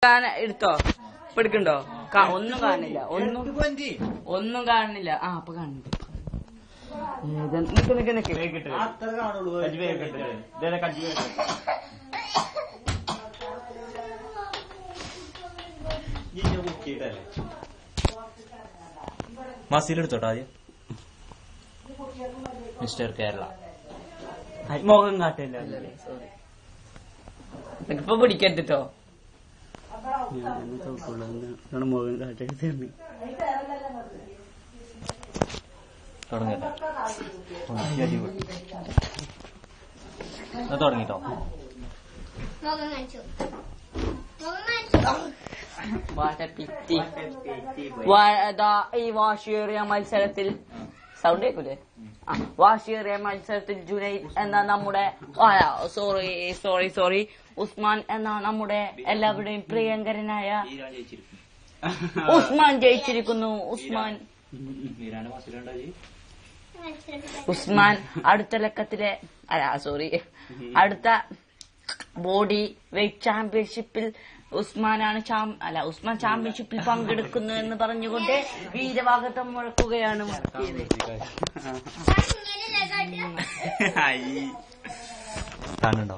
എടുത്തോ ഇപ്പൊ എടുക്കണ്ടോ? ഒന്നും കാണില്ല, ഒന്നും കാണുന്നില്ല. ആ അപ്പൊ കാണുന്നുണ്ട്. മസിലെടുത്തോട്ടോ ആദ്യം. മിസ്റ്റർ കേരള മുഖം കാട്ടില്ല. ഇപ്പൊ പിടിക്കരുതോ? മുഖം കാട്ടി തുടങ്ങിട്ടോ. ഈ വാശിയേറിയ മത്സരത്തിൽ സൗണ്ട് കേൾക്കൂലേ? വാശിയേറിയ മത്സരത്തിൽ ജുനൈദ് എന്ന നമ്മുടെ സോറി ഉസ്മാൻ എന്ന നമ്മുടെ എല്ലാവരുടെയും പ്രിയങ്കരനായ ഉസ്മാൻ ജയിച്ചിരിക്കുന്നു. ഉസ്മാൻ അടുത്ത ലക്കത്തിലെ അടുത്ത ബോഡി വെയ്റ്റ് ചാമ്പ്യൻഷിപ്പിൽ ഉസ്മാൻ ചാമ്പ്യൻഷിപ്പിൽ പങ്കെടുക്കുന്നു എന്ന് പറഞ്ഞുകൊണ്ട് വീരവാദം മുഴക്കുകയാണ്. കാണുന്നുണ്ടോ?